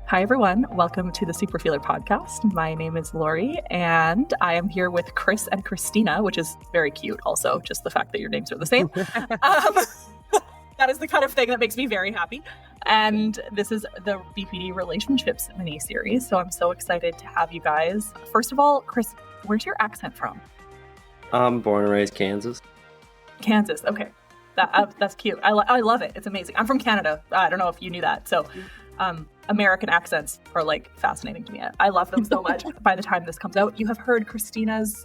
Hi, everyone. Welcome to the Super Feeler podcast. My name is Lori, and I am here with Chris and Christina, which is very cute also, just the fact that your names are the same. That is the kind of thing that makes me very happy. And this is the BPD Relationships Mini Series, so I'm so excited to have you guys. First of all, Chris, where's your accent from? I'm born and raised Kansas. Kansas, okay. That's cute. I love it. It's amazing. I'm from Canada. I don't know if you knew that. So American accents are like fascinating to me. I love them so much. By the time this comes out, you have heard Christina's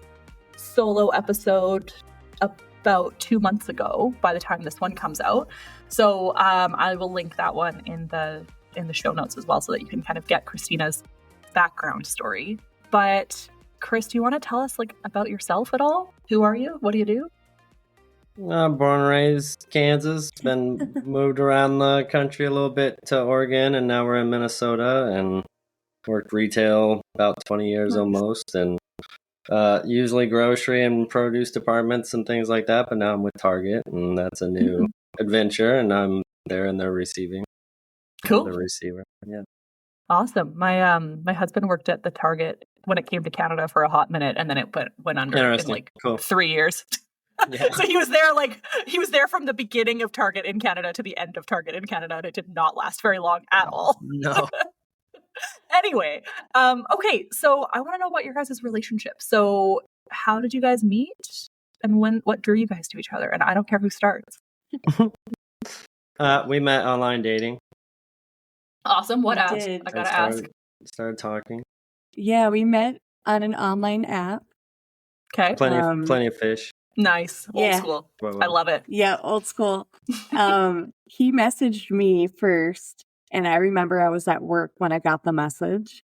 solo episode about 2 months ago by the time this one comes out. So I will link that one in the show notes as well so that you can kind of get Christina's background story. But Chris, do you want to tell us like about yourself at all? Who are you? What do you do? I'm born and raised Kansas. Been moved around the country a little bit to Oregon, and now we're in Minnesota, and worked retail about 20 years almost, and usually grocery and produce departments and things like that, but now I'm with Target, and that's a new adventure, and I'm there in the receiving. Cool. The receiver, yeah. Awesome. My husband worked at the Target when it came to Canada for a hot minute, and then it went under in like 3 years. Yeah. So he was there from the beginning of Target in Canada to the end of Target in Canada, and it did not last very long at all. No. Anyway, okay, so I want to know about your guys' relationship. So how did you guys meet, and what drew you guys to each other? And I don't care who starts. We met online dating. Awesome. What app? I gotta ask. Started talking. Yeah, we met on an online app. Okay. Plenty of fish. Nice. Old school. I love it. Yeah, old school. He messaged me first, and I remember I was at work when I got the message.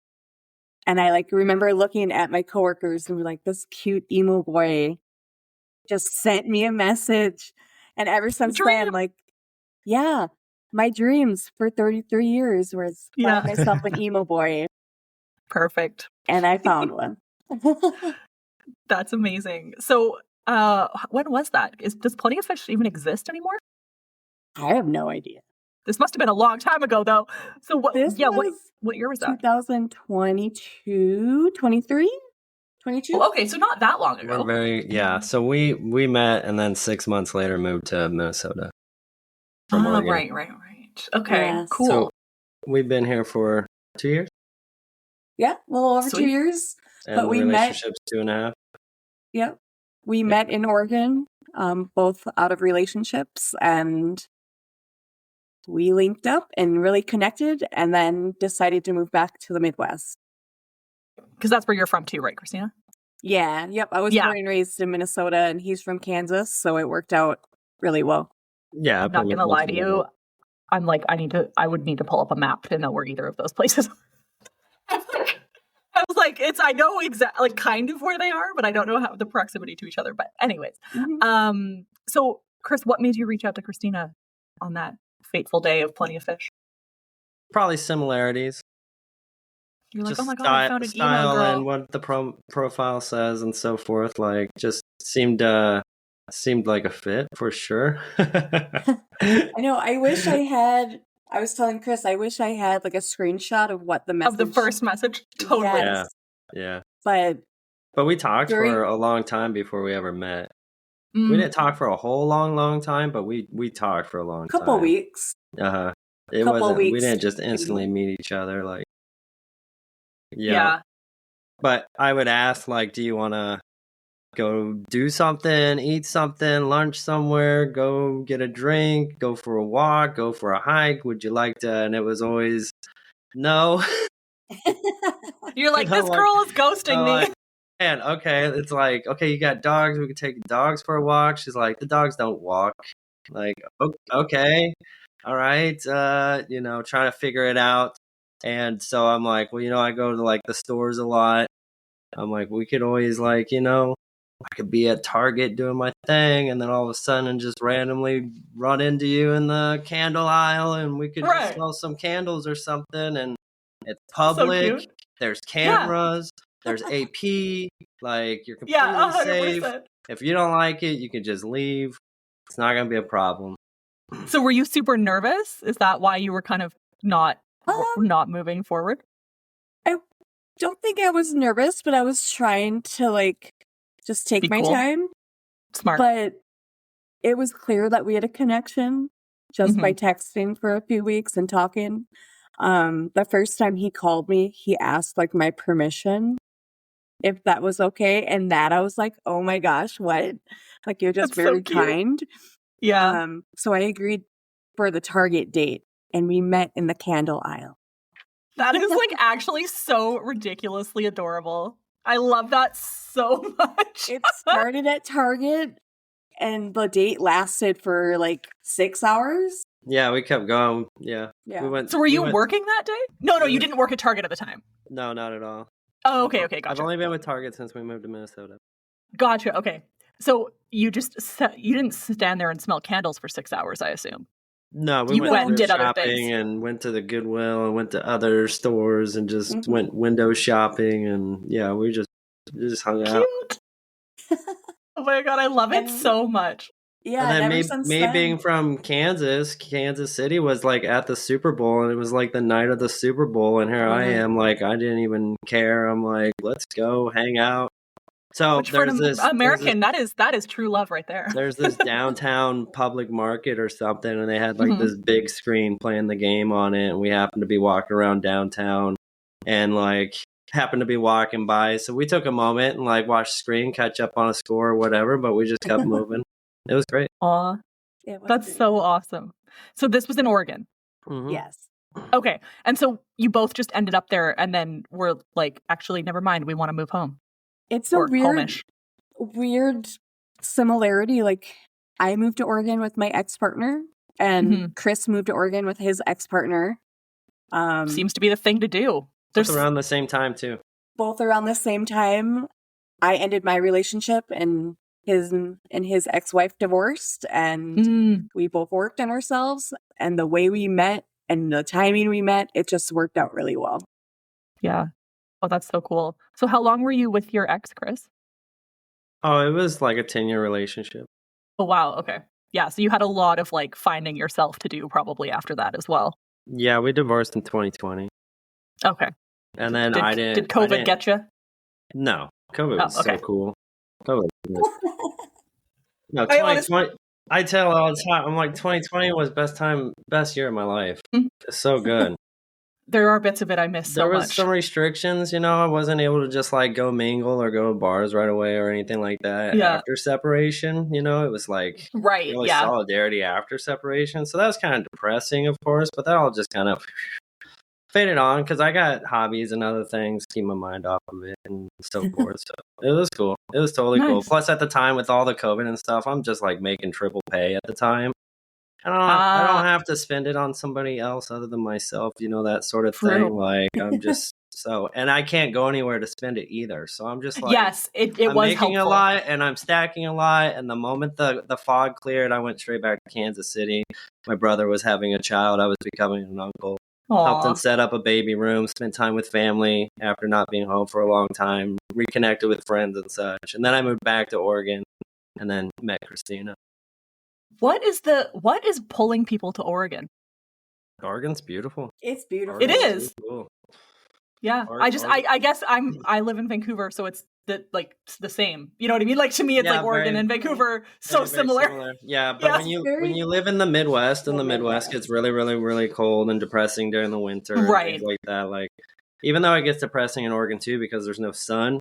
And I remember looking at my coworkers and be like, this cute emo boy just sent me a message. And ever since then, my dreams for 33 years was find myself an emo boy. Perfect. And I found one. That's amazing. So when was that? Does Plenty of Fish even exist anymore? I have no idea. This must have been a long time ago, though. So what year was that? 2022, 23? 22? Oh, okay, so not that long ago. So we met, and then 6 months later moved to Minnesota. Right. Okay, yes. Cool. So we've been here for 2 years? Yeah, a little over 2 years. And but we relationships 2.5. Yep. We met in Oregon, both out of relationships, and we linked up and really connected, and then decided to move back to the Midwest. Because that's where you're from too, right, Christina? Yeah. Yep. I was born and raised in Minnesota, and he's from Kansas, so it worked out really well. Yeah. I'm not going to lie to you. I'm like, I would need to pull up a map to know where either of those places are. I was like, I know exactly, kind of where they are, but I don't know how the proximity to each other. But anyways, so Chris, what made you reach out to Christina on that fateful day of Plenty of Fish? Probably similarities. You're like, oh my God, I found an emo girl. And what the profile says and so forth. Like, just seemed like a fit for sure. I know. I was telling Chris, I wish I had like a screenshot of what the message of the first message. Totally. Yes. Yeah. But we talked for a long time before we ever met. We didn't talk for a whole long time, but we talked for a long time. Couple weeks. It wasn't. We didn't just instantly meet each other. Like, yeah. But I would ask, like, do you want to go do something, eat something, lunch somewhere, go get a drink, go for a walk, go for a hike? Would you like to? And it was always no. You're like, this girl is ghosting me. Like, man, okay. It's like, okay, you got dogs. We could take dogs for a walk. She's like, the dogs don't walk. Like, okay. All right. Trying to figure it out. And so I'm like, well, I go to like the stores a lot. I'm like, we could always like, I could be at Target doing my thing, and then all of a sudden just randomly run into you in the candle aisle, and we could just sell some candles or something. And it's public. So there's cameras. There's AP. Like, you're completely safe. If you don't like it, you can just leave. It's not going to be a problem. So were you super nervous? Is that why you were kind of not not moving forward? I don't think I was nervous, but I was trying to like just take Be my cool. time. Smart. But it was clear that we had a connection just by texting for a few weeks and talking. The first time he called me, he asked like my permission if that was okay. And that I was like, oh my gosh, what? Like, you're just That's so very cute. kind. Yeah. So I agreed for the Target date and we met in the candle aisle. That is like actually so ridiculously adorable. I love that so much. It started at Target and the date lasted for like 6 hours. Yeah, we kept going. Yeah. Yeah. So were you working that day? No, you didn't work at Target at the time. No, not at all. Oh, okay, gotcha. I've only been with Target since we moved to Minnesota. Gotcha, okay. So you didn't stand there and smell candles for 6 hours, I assume. No, we You went and did other shopping things. and went to the Goodwill and went to other stores and just went window shopping, and yeah, we just hung out. Cute. Oh my god, I love it so much. Yeah, and and then ever since me then, being from Kansas City was like at the Super Bowl, and it was like the night of the Super Bowl, and here I am, like I didn't even care. I'm like, let's go hang out. So Which for there's an this American, that is true love right there. There's this downtown public market or something, and they had like this big screen playing the game on it, and we happened to be walking around downtown and like happened to be walking by. So we took a moment and like watched the screen, catch up on a score or whatever, but we just kept moving. It was great. Aw, that's so awesome. So this was in Oregon. Yes. Okay. And so you both just ended up there and then were like, actually, never mind, we want to move home. It's a weird similarity. Like, I moved to Oregon with my ex-partner, and Chris moved to Oregon with his ex-partner. Seems to be the thing to do. Both around the same time, too. Both around the same time. I ended my relationship, and his ex-wife divorced, and we both worked on ourselves. And the way we met and the timing we met, it just worked out really well. Yeah. Oh, that's so cool. So how long were you with your ex, Chris? Oh, it was like a 10-year relationship. Oh, wow. Okay. Yeah. So you had a lot of like finding yourself to do probably after that as well. Yeah, we divorced in 2020. Okay. And then Did COVID get you? No. COVID was so cool. COVID. No, 2020. I tell all the time, I'm like, 2020 was best year of my life. It's so good. There are bits of it I miss so much. There was some restrictions, I wasn't able to just like go mingle or go to bars right away or anything like that after separation. It was like really solidarity after separation. So that was kind of depressing, of course, but that all just kind of faded on because I got hobbies and other things to keep my mind off of it and so forth. So it was cool. It was totally cool. Plus at the time with all the COVID and stuff, I'm just like making triple pay at the time. I don't have to spend it on somebody else other than myself, that sort of thing. Like I'm just and I can't go anywhere to spend it either. So I'm just like, yes, it I'm was making helpful. a lot and I'm stacking a lot. And the moment the fog cleared, I went straight back to Kansas City. My brother was having a child. I was becoming an uncle. Helped him set up a baby room, spent time with family after not being home for a long time, reconnected with friends and such. And then I moved back to Oregon and then met Christina. What is pulling people to Oregon? Oregon's beautiful. It's beautiful. It is. Cool. Yeah. I guess I live in Vancouver, so it's the same. You know what I mean? Like to me, it's like Oregon and Vancouver, so very similar. Yeah, but when you live in the Midwest, and the Midwest gets really, really, really cold and depressing during the winter, and things like that. Like even though it gets depressing in Oregon too, because there's no sun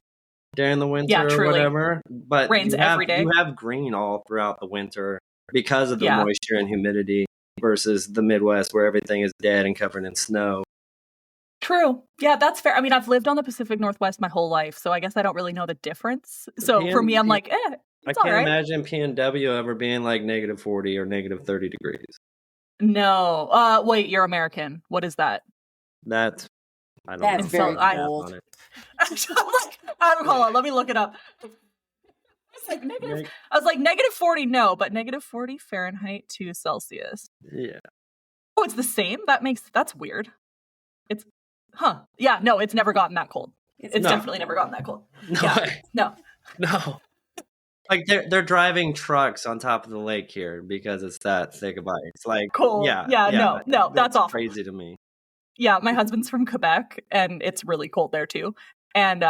during the winter or whatever. But rains every day. You have green all throughout the winter because of the moisture and humidity versus the Midwest where everything is dead and covered in snow. True. Yeah, that's fair. I mean, I've lived on the Pacific Northwest my whole life, so I guess I don't really know the difference. So for me, I'm like, I can't imagine PNW ever being like -40 or -30 degrees. No. Wait, you're American. What is that? I don't know. That's very cold. Hold on, let me look it up. I was like -40, no, but -40 Fahrenheit to Celsius. Yeah. Oh, it's the same? That's weird. Yeah, no, it's never gotten that cold. It's definitely never gotten that cold. No. Like they're driving trucks on top of the lake here because it's that thick of ice. Like cold. Yeah, no, that's awful. Crazy to me. Yeah, my husband's from Quebec, and it's really cold there too. And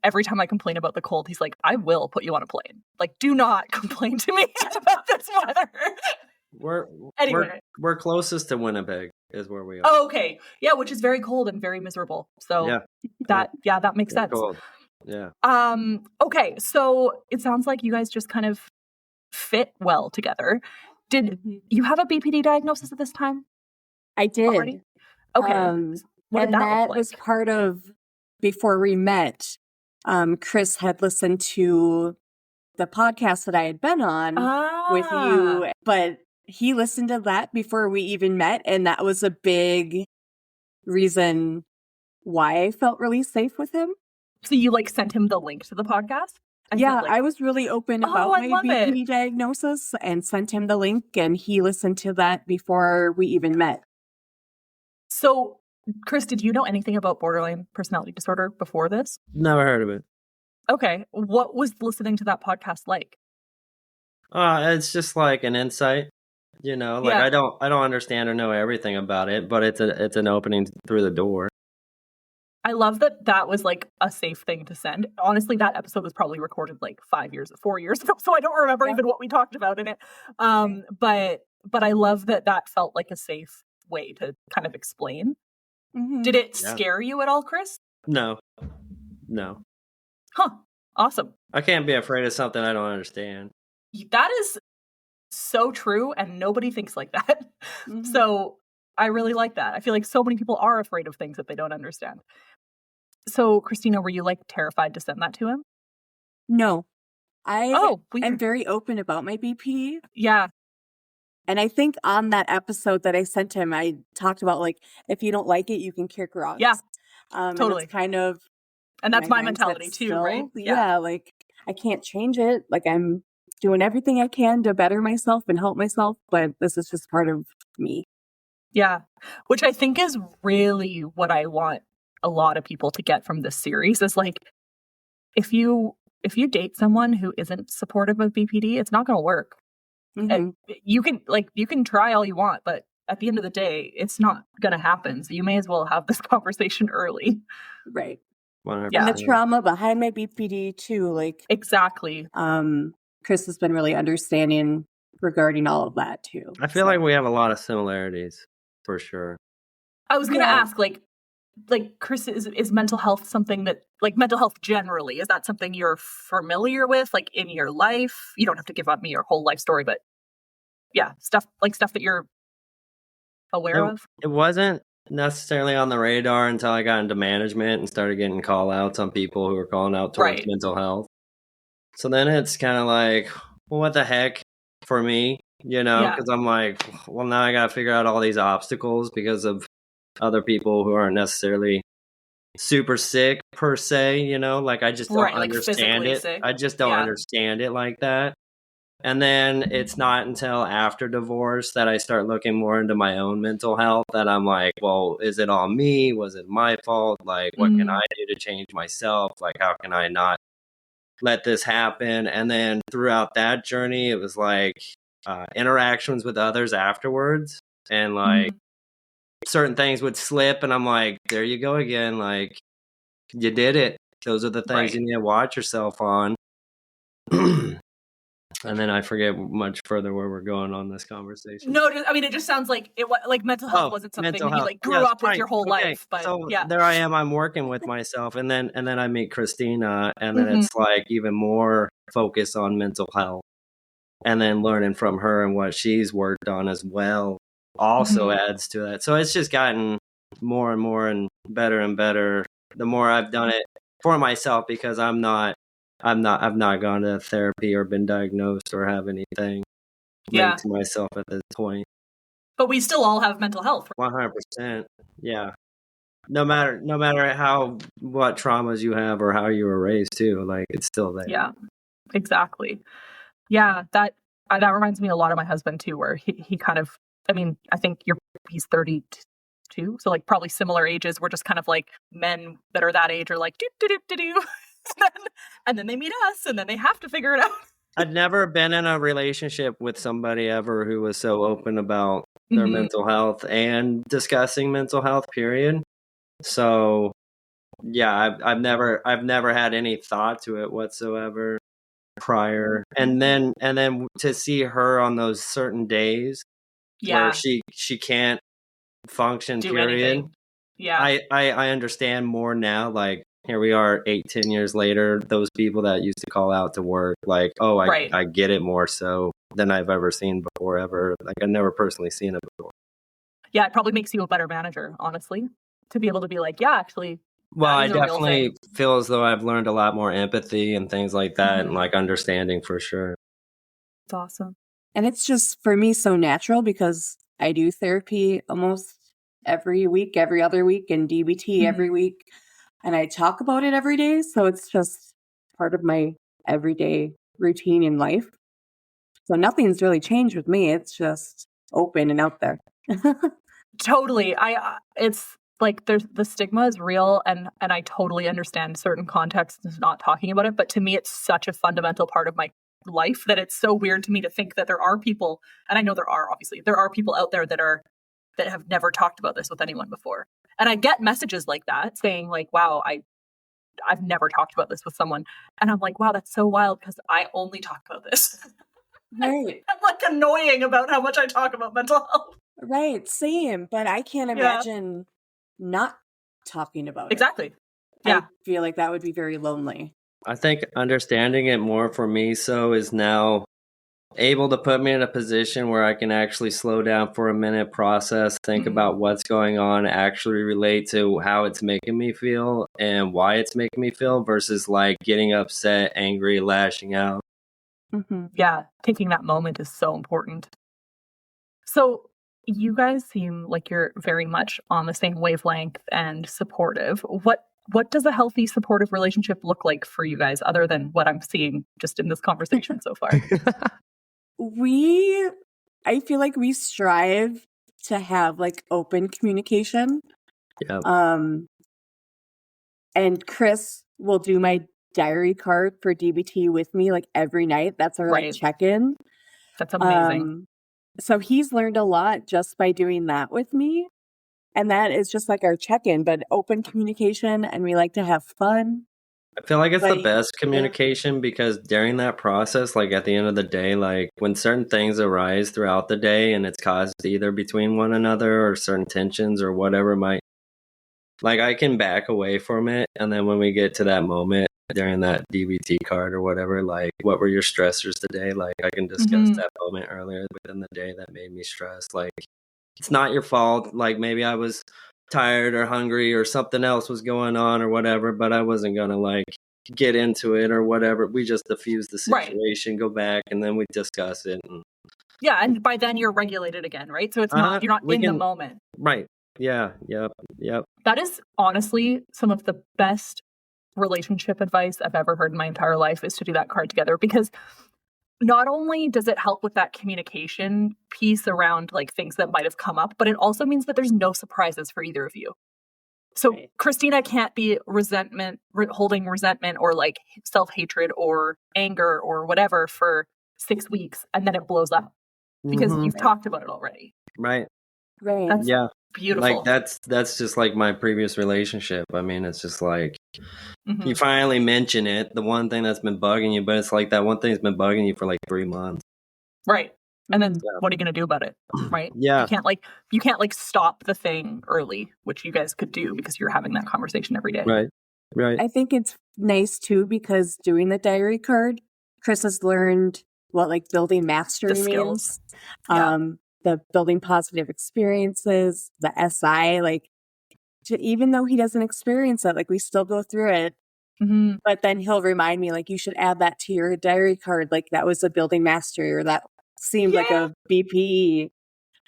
every time I complain about the cold, he's like, "I will put you on a plane. Like, do not complain to me about this weather." We're Anyway. we're closest to Winnipeg is where we are. Oh, okay. Yeah, which is very cold and very miserable. So Yeah. that makes We're sense. cold. Yeah. Okay, so it sounds like you guys just kind of fit well together. Did you have a BPD diagnosis at this time? I did. Already? Okay. What did and that that look like? was part of before we met. Chris had listened to the podcast that I had been on with you, but he listened to that before we even met, and that was a big reason why I felt really safe with him. So you like sent him the link to the podcast? And Yeah, said, like, I was really open about I my love BPD it. diagnosis and sent him the link, and he listened to that before we even met. So, Chris, did you know anything about borderline personality disorder before this? Never heard of it. Okay. What was listening to that podcast like? It's just like an insight, you know, like Yeah. I don't understand or know everything about it, but it's an opening through the door. I love that was like a safe thing to send. Honestly, that episode was probably recorded like 4 years ago, so I don't remember even what we talked about in it. But I love that felt like a safe way to kind of explain. Mm-hmm. Did it scare you at all, Chris? No. Huh. Awesome. I can't be afraid of something I don't understand. That is so true, and nobody thinks like that. Mm-hmm. So I really like that. I feel like so many people are afraid of things that they don't understand. So, Christina, were you like terrified to send that to him? No. I'm weird. very open about my BP. Yeah. And I think on that episode that I sent him, I talked about like, if you don't like it, you can kick rocks. Yeah. Totally. And it's kind of... And that's my mentality too, still, right? Yeah, like I can't change it. Like I'm doing everything I can to better myself and help myself, but this is just part of me. Yeah. Which I think is really what I want a lot of people to get from this series is like, if you date someone who isn't supportive of BPD, it's not going to work. Mm-hmm. You can try all you want, but at the end of the day, it's not going to happen. So you may as well have this conversation early. Right. 100%. And the trauma behind my BPD too, like exactly. Chris has been really understanding regarding all of that too. I feel like we have a lot of similarities for sure. I was going to ask, like Chris, is mental health something that, like mental health generally, is that something you're familiar with, like in your life? You don't have to give up me your whole life story, but yeah, stuff that you're aware of. It wasn't necessarily on the radar until I got into management and started getting call outs on people who were calling out towards mental health. So then it's kind of like, well, what the heck for me, you know, because I'm like, well, now I got to figure out all these obstacles because of other people who aren't necessarily super sick per se, you know, like I just don't understand it. Sick. I just don't understand it like that. And then it's not until after divorce that I start looking more into my own mental health that I'm like, well, is it all me? Was it my fault? Like, what can I do to change myself? Like, how can I not let this happen? And then throughout that journey, it was like interactions with others afterwards. And like certain things would slip. And I'm like, there you go again. Like, you did it. Those are the things you need to watch yourself on. And then I forget much further where we're going on this conversation. No, I mean, it just sounds like mental health wasn't something that you like grew up with your whole life. But so there I am. I'm working with myself, and then I meet Christina, and then it's like even more focus on mental health, and then learning from her and what she's worked on as well also adds to that. So it's just gotten more and more and better the more I've done it for myself, because I've not gone to therapy or been diagnosed or have anything linked to myself at this point. But we still all have mental health. 100%. Yeah. No matter what traumas you have or how you were raised too, like it's still there. Yeah, exactly. Yeah, that reminds me a lot of my husband too, where he kind of, I mean, I think he's 32, so like probably similar ages. We're just kind of like men that are that age are like do. And then they meet us, and then they have to figure it out. I'd never been in a relationship with somebody ever who was so open about their Mhm. mental health and discussing mental health, period. So yeah, I've never had any thought to it whatsoever prior. And then to see her on those certain days where Yeah. she can't function, Do period. anything. Yeah. I understand more now. Like here we are 8-10 years later, those people that used to call out to work, like, oh, Right. I get it more so than I've ever seen before ever. Like I've never personally seen it before. Yeah, it probably makes you a better manager, honestly, to be able to be like, yeah, actually, Well, that I is a real definitely thing. feel as though I've learned a lot more empathy and things like that, and Mhm. like understanding for sure. It's awesome. And it's just for me so natural because I do therapy almost every week, every other week, and DBT every week. And I talk about it every day. So it's just part of my everyday routine in life. So nothing's really changed with me. It's just open and out there. Totally. It's like there's the stigma is real, and I totally understand certain contexts is not talking about it, but to me it's such a fundamental part of my life that it's so weird to me to think that there are people, and I know there are, obviously there are people out there that have never talked about this with anyone before. And I get messages like that saying like, wow, I've never talked about this with someone. And I'm like, wow, that's so wild because I only talk about this. Right. I'm like annoying about how much I talk about mental health. Right. Same. But I can't Yeah. imagine not talking about it. Exactly. Yeah. I feel like that would be very lonely. I think understanding it more for me so is now able to put me in a position where I can actually slow down for a minute, process, think about what's going on, actually relate to how it's making me feel and why it's making me feel versus like getting upset, angry, lashing out. Mm-hmm. Yeah. Taking that moment is so important. So you guys seem like you're very much on the same wavelength and supportive. What does a healthy supportive relationship look like for you guys other than what I'm seeing just in this conversation so far? I feel like we strive to have like open communication. Yep. And Chris will do my diary card for DBT with me like every night. That's our like Right. check-in. That's amazing. So he's learned a lot just by doing that with me. And that is just like our check-in, but open communication, and we like to have fun. I feel like it's the Like, best communication because during that process, like at the end of the day, like when certain things arise throughout the day and it's caused either between one another or certain tensions or whatever might, like I can back away from it. And then when we get to that moment during that DBT card or whatever, like what were your stressors today? Like I can discuss that moment earlier within the day that made me stressed. Like it's not your fault. Like maybe I was tired or hungry or something else was going on or whatever, but I wasn't gonna like get into it or whatever. We just diffuse the situation, go back, and then we discuss it. And, Yeah, and by then you're regulated again, right? So it's not you're not in the moment. Right. Yeah. Yep. That is honestly some of the best relationship advice I've ever heard in my entire life is to do that card together, because not only does it help with that communication piece around like things that might have come up, but it also means that there's no surprises for either of you. So Right. Christina can't be holding resentment or like self-hatred or anger or whatever for 6 weeks and then it blows up because you've talked about it already. Right. Right. That's beautiful. Like that's just like my previous relationship. I mean, it's just like you finally mention it, the one thing that's been bugging you, but it's like that one thing's been bugging you for like 3 months. Right. And then what are you going to do about it? Right. Yeah. You can't stop the thing early, which you guys could do because you're having that conversation every day. Right. I think it's nice too because doing the diary card, Chris has learned what like building mastery The skills. means. The building positive experiences, the SI, like even though he doesn't experience it, like we still go through it. But then he'll remind me like you should add that to your diary card. Like that was a building mastery or that seemed like a BPE.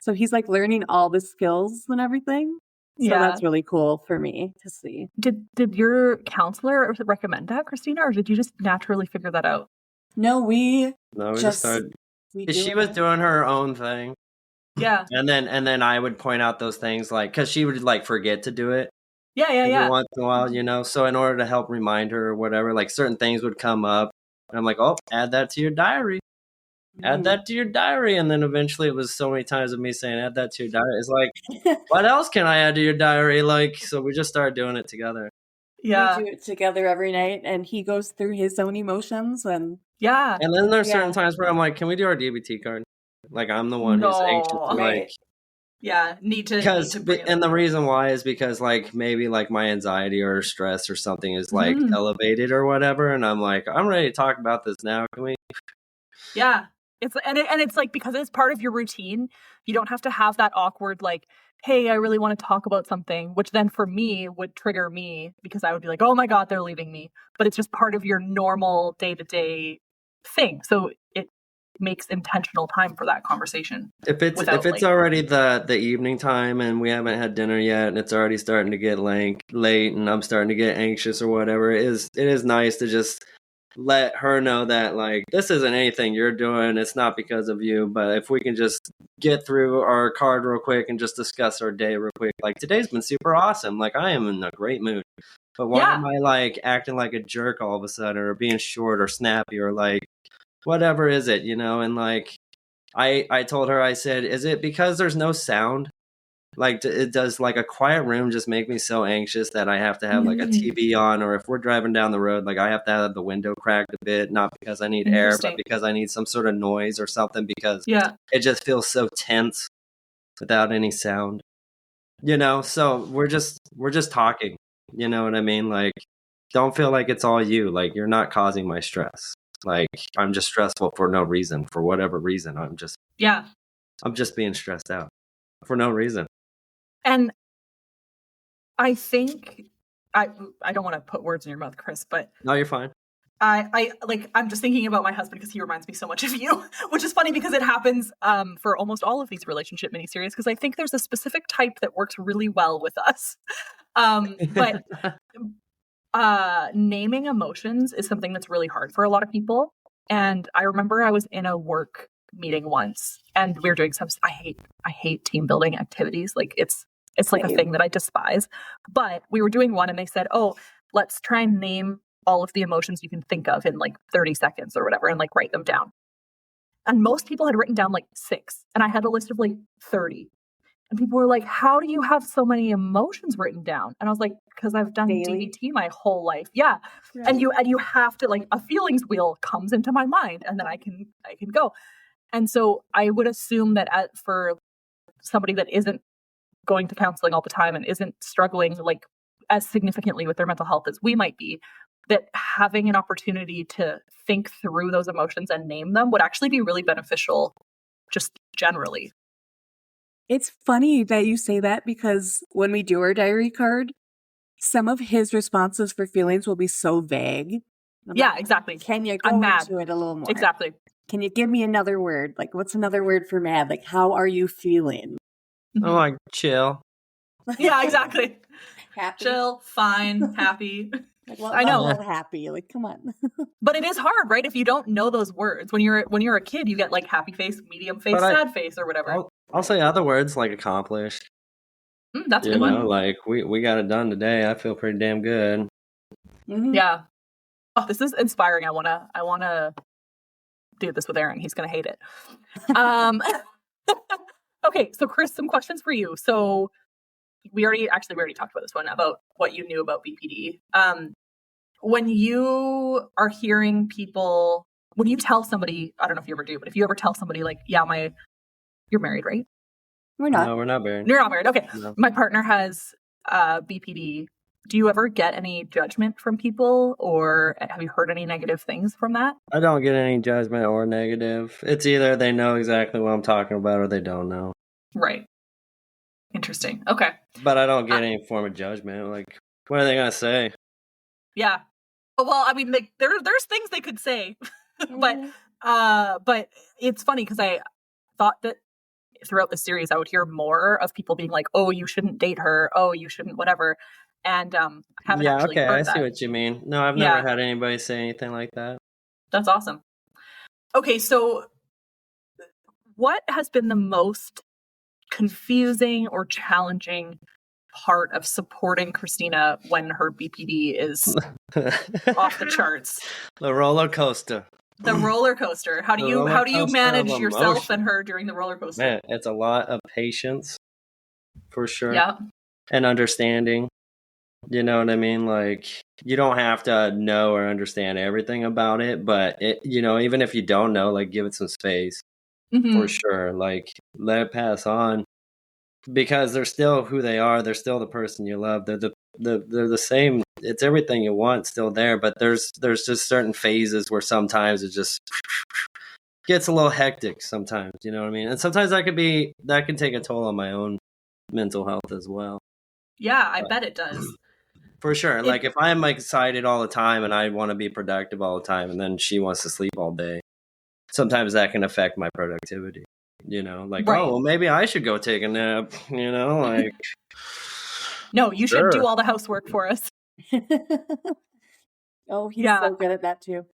So he's like learning all the skills and everything. So that's really cool for me to see. Did your counselor recommend that, Christina, or did you just naturally figure that out? No, we just started. She was doing her own thing. Yeah. And then I would point out those things like because she would like forget to do it. Yeah. Every once in a while, you know. So in order to help remind her or whatever, like certain things would come up, and I'm like, oh, add that to your diary. add that to your diary. And then eventually it was so many times of me saying, add that to your diary. It's like, what else can I add to your diary? Like, so we just started doing it together. Yeah. We do it together every night, and he goes through his own emotions. And Yeah. And then there's certain times where I'm like, can we do our DBT card? Like, I'm the one who's anxious to like, yeah, need to bring it and the up. reason why is because like maybe like my anxiety or stress or something is like elevated or whatever, and I'm like, I'm ready to talk about this now. Can we? Yeah, it's like, because it's part of your routine, you don't have to have that awkward like, hey, I really want to talk about something, which then for me would trigger me because I would be like, oh my God, they're leaving me. But it's just part of your normal day-to-day thing. So it makes intentional time for that conversation. If it's already the evening time and we haven't had dinner yet and it's already starting to get late and I'm starting to get anxious or whatever, it is nice to just let her know that like, this isn't anything you're doing, it's not because of you, but if we can just get through our card real quick and just discuss our day real quick, like today's been super awesome, like I am in a great mood, but why am I like acting like a jerk all of a sudden, or being short or snappy or like whatever is it, and like I told her, I said, is it because there's no sound? Like, it does like a quiet room just make me so anxious that I have to have like a TV on, or if we're driving down the road, like I have to have the window cracked a bit, not because I need air, but because I need some sort of noise or something, because it just feels so tense without any sound, so we're just talking, you know what I mean? Like, don't feel like it's all you, like you're not causing my stress. Like, I'm just stressful for no reason, for whatever reason. I'm just being stressed out for no reason. And I think I don't want to put words in your mouth, Chris, but no, you're fine. I'm just thinking about my husband because he reminds me so much of you, which is funny because it happens for almost all of these relationship mini series, because I think there's a specific type that works really well with us. But naming emotions is something that's really hard for a lot of people. And I remember I was in a work meeting once and we were doing I hate team building activities. Like it's like a thing that I despise. But we were doing one and they said, oh, let's try and name all of the emotions you can think of in like 30 seconds or whatever, and like write them down. And most people had written down like 6, and I had a list of like 30. And people were like, how do you have so many emotions written down? And I was like, because I've done DBT my whole life. Yeah. Right. And you have to, like, a feelings wheel comes into my mind and then I can go. And so I would assume that for somebody that isn't going to counseling all the time and isn't struggling like as significantly with their mental health as we might be, that having an opportunity to think through those emotions and name them would actually be really beneficial just generally. It's funny that you say that, because when we do our diary card, some of his responses for feelings will be so vague. Exactly. Can you go into it a little more? Exactly. Can you give me another word? Like, what's another word for mad? Like, how are you feeling? Oh, like chill. Yeah, exactly. Happy. Chill, fine, happy. Well, I know. Happy. Like, come on. But it is hard, right? If you don't know those words, when you're a kid, you get like happy face, medium face, sad face, or whatever. I'll say other words like accomplished. That's a good one. Like we got it done today. I feel pretty damn good. Mm-hmm. Yeah. Oh, this is inspiring. I wanna do this with Aaron. He's gonna hate it. Okay, so Chris, some questions for you. So we already talked about this one, about what you knew about BPD. When you are hearing people, when you tell somebody, I don't know if you ever do, but if you ever tell somebody like, yeah, you're married, right? We're not. No, we're not married. You're not married. Okay. No. My partner has BPD. Do you ever get any judgment from people, or have you heard any negative things from that? I don't get any judgment or negative. It's either they know exactly what I'm talking about or they don't know. Right. Interesting. Okay. But I don't get any form of judgment. Like, what are they going to say? Yeah. Well, I mean, there's things they could say, but it's funny because I thought that throughout the series I would hear more of people being like, "Oh, you shouldn't date her. Oh, you shouldn't whatever." And haven't actually heard that. I see what you mean. No, I've never had anybody say anything like that. That's awesome. Okay, so what has been the most confusing or challenging part of supporting Christina when her BPD is off the charts? The roller coaster. The roller coaster. How do The you roller manage coaster of yourself emotion. and her during the roller coaster? Man, it's a lot of patience for sure. Yeah. And understanding. You know what I mean? Like, you don't have to know or understand everything about it, but even if you don't know, like, give it some space for sure. Like, let it pass on because they're still who they are. They're still the person you love. They're the same. It's everything you want still there, but there's just certain phases where sometimes it just gets a little hectic sometimes, you know what I mean? And sometimes that can take a toll on my own mental health as well. Yeah, I bet it does. For sure. Like if I'm like excited all the time and I want to be productive all the time and then she wants to sleep all day, sometimes that can affect my productivity. Like, Right. oh, well, maybe I should go take a nap, like. No, you should do all the housework for us. Oh, he's so good at that too.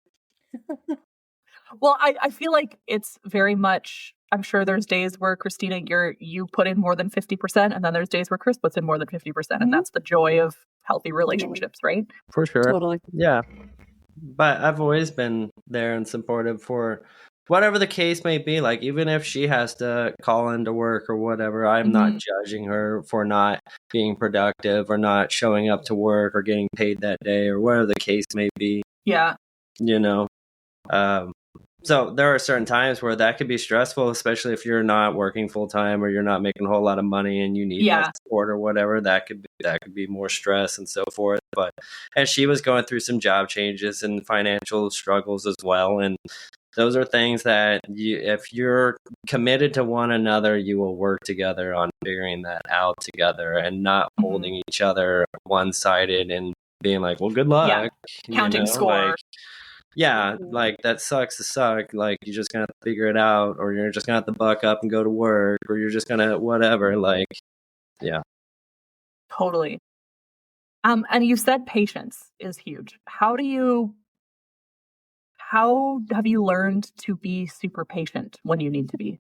Well, I feel like it's very much, I'm sure there's days where Christina, you put in more than 50%, and then there's days where Chris puts in more than 50%, and that's the joy of healthy relationships, right? For sure. Totally. Yeah. But I've always been there and supportive for whatever the case may be. Like, even if she has to call into work or whatever, I'm not judging her for not being productive or not showing up to work or getting paid that day or whatever the case may be. Yeah. So there are certain times where that could be stressful, especially if you're not working full time or you're not making a whole lot of money and you need that support or whatever. That could be more stress and so forth. But and she was going through some job changes and financial struggles as well, and those are things that if you're committed to one another, you will work together on figuring that out together and not holding each other one sided and being like, well, good luck. Counting score. Like that sucks to suck. Like you're just gonna figure it out, or you're just gonna have to buck up and go to work, or you're just gonna whatever. Like, yeah, totally. And you said patience is huge. How have you learned to be super patient when you need to be,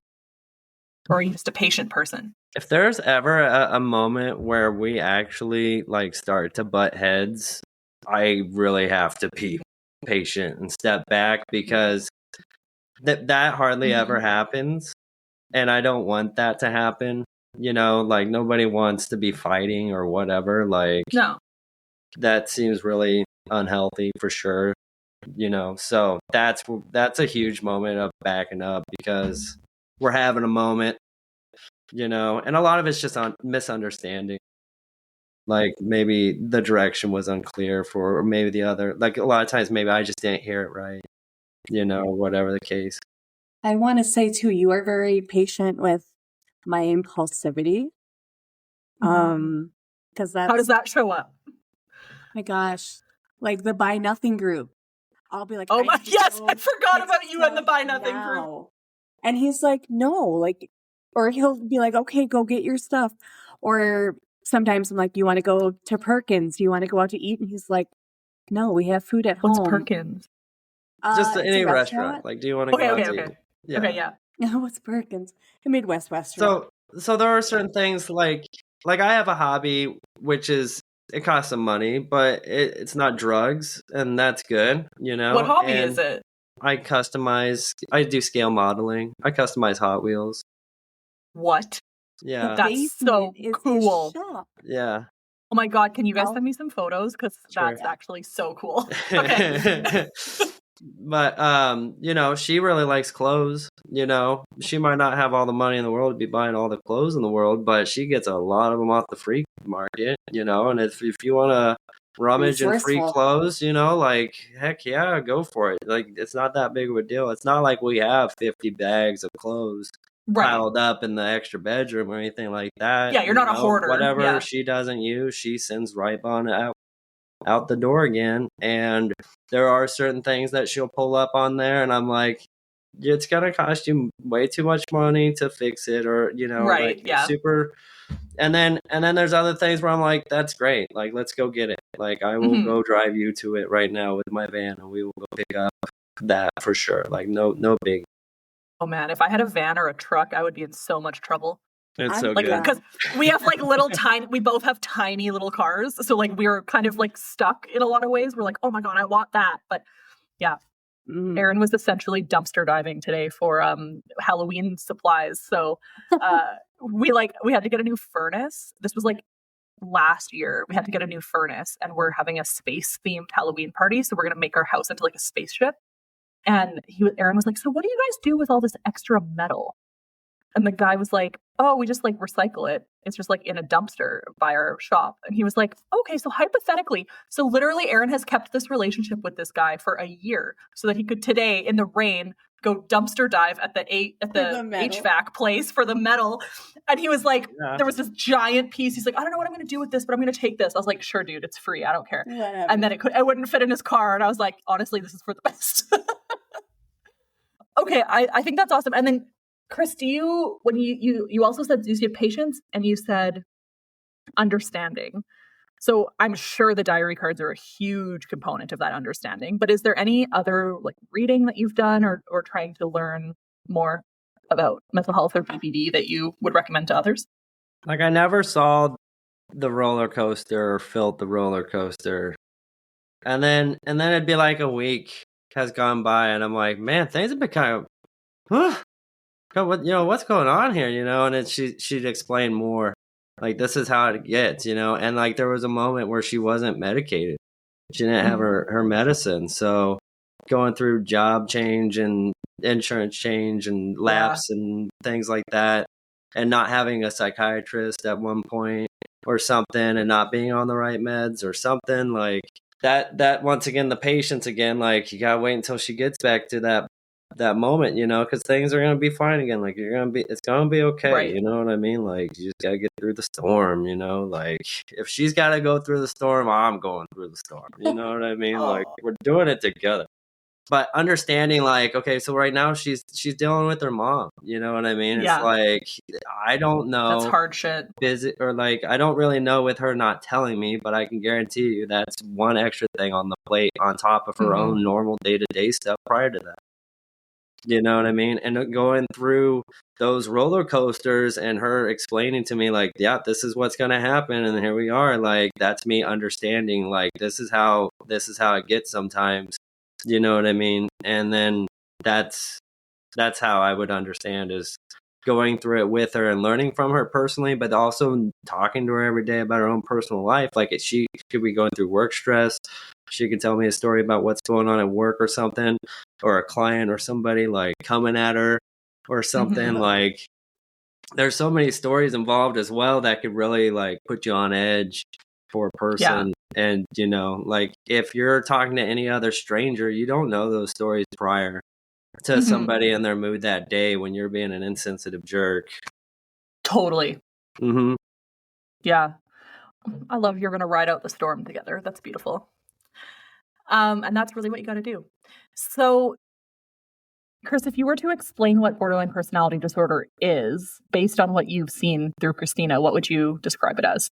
or are you just a patient person? If there's ever a moment where we actually like start to butt heads, I really have to be patient and step back because that hardly ever happens, and I don't want that to happen. Like nobody wants to be fighting or whatever. Like, no, that seems really unhealthy for sure. So that's a huge moment of backing up because we're having a moment, and a lot of it's just on misunderstanding. Like maybe the direction was unclear or maybe the other, like a lot of times maybe I just didn't hear it right, whatever the case. I want to say too, you are very patient with my impulsivity. Because how does that show up? My gosh, like the buy nothing group. I'll be like, oh my, yes, I forgot about you and the buy nothing group. And he's like, no, like, or he'll be like, okay, go get your stuff. Or sometimes I'm like, you want to go to Perkins? Do you want to go out to eat? And he's like, no, we have food at home. What's Perkins? Just any restaurant. Like, do you want to go out to eat? Yeah. Okay, yeah. What's Perkins? A Midwest restaurant. So there are certain things like I have a hobby, which is it costs some money, but it's not drugs, and that's good, What hobby is it? I do scale modeling. I customize Hot Wheels. What? Yeah. That's so cool. Yeah. Oh my God, can you guys send me some photos? Because that's actually so cool. Okay. But, she really likes clothes, she might not have all the money in the world to be buying all the clothes in the world, but she gets a lot of them off the free market, and if you want to rummage in free clothes, like, heck yeah, go for it. Like, it's not that big of a deal. It's not like we have 50 bags of clothes piled up in the extra bedroom or anything like that. Yeah, you're not a hoarder. Whatever she doesn't use, she sends right on out the door again. And there are certain things that she'll pull up on there, and I'm like, it's gonna cost you way too much money to fix it, or super. And then there's other things where I'm like, that's great, like, let's go get it. Like, I will go drive you to it right now with my van, and we will go pick up that for sure. Like, no big. Oh man, if I had a van or a truck, I would be in so much trouble. It's so good because we have like we both have tiny little cars, so like we're kind of like stuck in a lot of ways. We're like, oh my God, I want that, but yeah. Erin was essentially dumpster diving today for Halloween supplies. So we had to get a new furnace. This was like last year. We had to get a new furnace, and we're having a space themed Halloween party. So we're gonna make our house into like a spaceship. And Erin was like, "So what do you guys do with all this extra metal?" And the guy was like, "Oh, we just like recycle it. It's just like in a dumpster by our shop." And he was like, "Okay, so hypothetically, so literally Erin has kept this relationship with this guy for a year so that he could today in the rain go dumpster dive at the HVAC place for the metal." And he was like, there was this giant piece. He's like, "I don't know what I'm going to do with this, but I'm going to take this." I was like, "Sure, dude, it's free. I don't care." Whatever. And then it wouldn't fit in his car. And I was like, honestly, this is for the best. Okay, I think that's awesome. And then Chris, do you, when you also said you have patience and you said understanding. So I'm sure the diary cards are a huge component of that understanding, but is there any other like reading that you've done or trying to learn more about mental health or BPD that you would recommend to others? Like I never saw the roller coaster or felt the roller coaster. And then it'd be like a week has gone by and I'm like, man, things have been kind of, what's going on here, and then she'd explain more. Like, this is how it gets, and like there was a moment where she wasn't medicated. She didn't have her medicine. So going through job change and insurance change and lapse and things like that, and not having a psychiatrist at one point or something, and not being on the right meds or something like that once again, the patience again, like you gotta wait until she gets back to that moment, because things are going to be fine again. Like it's going to be okay. Right. You know what I mean? Like you just got to get through the storm, like if she's got to go through the storm, I'm going through the storm. You know what I mean? Like we're doing it together, but understanding like, okay, so right now she's dealing with her mom. You know what I mean? Yeah. It's like, I don't know. That's hard shit. Or like, I don't really know with her not telling me, but I can guarantee you that's one extra thing on the plate on top of her own normal day-to-day stuff prior to that. You know what I mean? And going through those roller coasters and her explaining to me like, yeah, this is what's going to happen. And here we are. Like, that's me understanding, like, this is how it gets sometimes. You know what I mean? And then that's how I would understand, is going through it with her and learning from her personally, but also talking to her every day about her own personal life. Like, she could be going through work stress. She could tell me a story about what's going on at work or something, or a client or somebody like coming at her or something. Like, there's so many stories involved as well that could really like put you on edge for a person. Yeah. And, like if you're talking to any other stranger, you don't know those stories prior to somebody in their mood that day when you're being an insensitive jerk. Totally. Yeah. I love you're going to ride out the storm together. That's beautiful. And that's really what you got to do. So, Chris, if you were to explain what borderline personality disorder is, based on what you've seen through Christina, what would you describe it as?